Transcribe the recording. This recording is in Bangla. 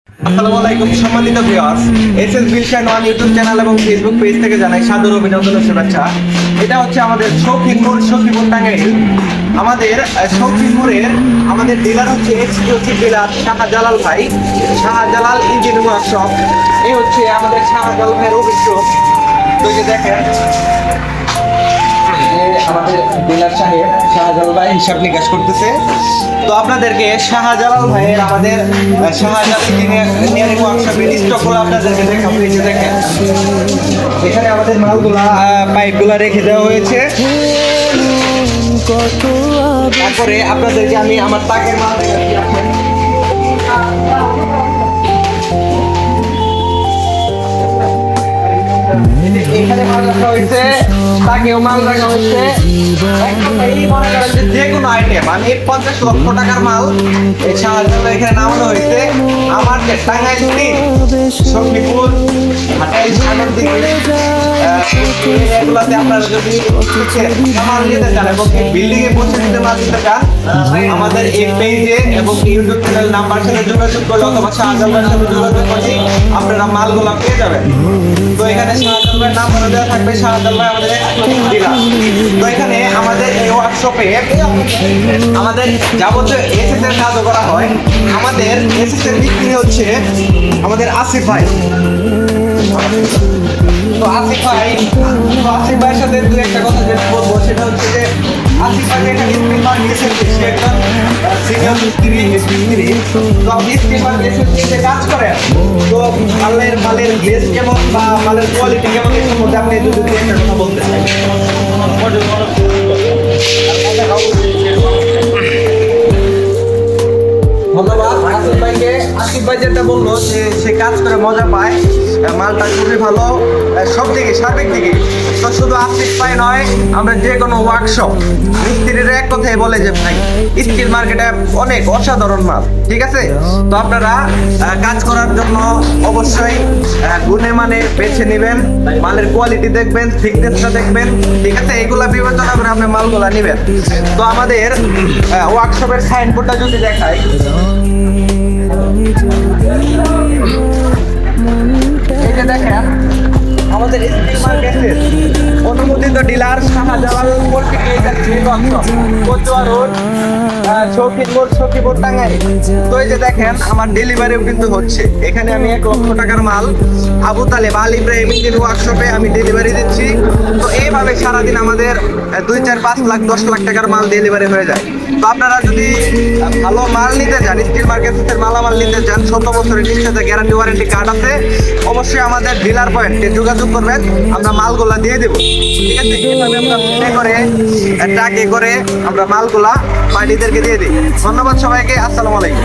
আসসালামু আলাইকুম সম্মানিত ভিউয়ার্স, এসএস বিলশান ওয়ান ইউটিউব চ্যানেল এবং ফেসবুক পেজ থেকে জানাই সাদর অভিনন্দন ও শুভেচ্ছা। এটা হচ্ছে আমাদের সখীপুর টাঙ্গাইল। আমাদের সখীপুরের আমাদের ডিলার হচ্ছে এক্সক্লুসিভ ডিলার শাহজালাল ভাই, শাহজালাল ইঞ্জিন ওয়ার্কশপ। এই হচ্ছে আমাদের শাহজালাল ভাইয়ের অফিস। তো এই যে দেখেন, আমাদের ডিলার সাহেব শাহজালাল ভাই হিসাব নিকাশ করতেছে। তো আপনাদেরকে শাহজালাল ভাইয়ের আমাদের শাহজালাল ইঞ্জিনিয়ারিং ওয়ার্কশপের স্টকগুলো আপনাদেরকে দেখাবো। এই যে দেখেন, এখানে আমাদের মালগুলা পাইপগুলা রেখে দেওয়া হয়েছে। তারপরে আপনাদেরকে আমি আমার তাকের মাল দেখাচ্ছি। এখানে মাল রাখা হয়েছে, তাকেও মাল রাখা হয়েছে। যে কোনো আইটেম, আমি 50 লক্ষ টাকার মাল এই শাহজালাল এখানে নামানো হয়েছে। আমার যে টাঙ্গাইল সখীপুর এগুলাতে আপনারা যদি মাল নিতে চান এবং বিল্ডিং এ পৌঁছে দিতে মাল দিতে চান, আমাদের এই পেজে এবং ইউটিউব চ্যানেল নাম্বার সাথে যোগাযোগ করলে অথবা শাহজালালের সাথে যোগাযোগ করলে আপনারা মালগুলা পেয়ে যাবেন। তো এখানে শাহজালালের নাম্বার দেওয়া থাকবে। শাহজালাল আমাদের ডিলার। তো এখানে আমাদের এই ওয়ার্কশপে আমাদের যাবতীয় এসএস এর কাজ করা হয়। আমাদের এসএস এর বিক্রি হচ্ছে আমাদের আসিফ ভাই। তো আসিফ ভাইয়ের সাথে দু একটা কথা যেটা বলবো সেটা হচ্ছে যে আসিফ ভাই এখানে স্টিমার নিয়েছেন, সে একজন সিনিয়র মিস্ত্রি। তো আপনি স্টিমার নিয়ে কাজ করেন, তো মালের গ্লেজ কেমন বা মালের কোয়ালিটি কেমন এর মধ্যে আপনি যদি একটা কথা বলতে চাই। ধন্যবাদ আসিফ ভাইকে। আসিফ ভাই যেটা বললো যে সে কাজ করে মজা পায়, মালটা খুবই ভালো সব দিকে, সার্বিক দিকে। তো শুধু আসিফ ভাই নয়, আমরা যে কোনো ওয়ার্কশপ মিস্ত্রিরা এক কথাই বলে যে ভাই স্টিল মার্কেটে অনেক অসাধারণ মাল, ঠিক আছে। তো আপনারা কাজ করার জন্য অবশ্যই গুণে মানে বেছে নেবেন, মালের কোয়ালিটি দেখবেন, থিকনেসটা দেখবেন, ঠিক আছে। এগুলা বিবেচনা করে আপনি মালগুলা নেবেন। তো আমাদের ওয়ার্কশপের সাইনবোর্ডটা যদি দেখাই, এই যে দেখেন আমাদের স্টিল মার্কেটের অনুমোদিত ডিলার শাহজালাল সখীপুর টাঙ্গাইল। তো এই যে দেখেন আমার ডেলিভারিও কিন্তু হচ্ছে। এখানে আমি 1 লক্ষ টাকার মাল আবু তালেব আল ইব্রাহিম ইঞ্জিন ওয়ার্কশপে আমি ডেলিভারি দিচ্ছি। তো এইভাবে সারাদিন আমাদের 2, 4, 5 লাখ 10 লাখ টাকার মাল ডেলিভারি হয়ে যায়। তো আপনারা যদি ভালো মাল নিতে চান, স্টিল মার্কেটের মালামাল নিতে চান, 7 বছরের নিশ্চিত গ্যারান্টি ওয়ারেন্টি কার্ড আছে, অবশ্যই আমাদের ডিলার পয়েন্টে যোগাযোগ করবেন, আমরা মালগুলা দিয়ে দেবো, ঠিক আছে। এইভাবে আমরা প্লে করে ট্রাকে করে আমরা মালগুলা পার্টিদেরকে দিয়ে দিই। ধন্যবাদ সবাইকে, আসসালামু আলাইকুম।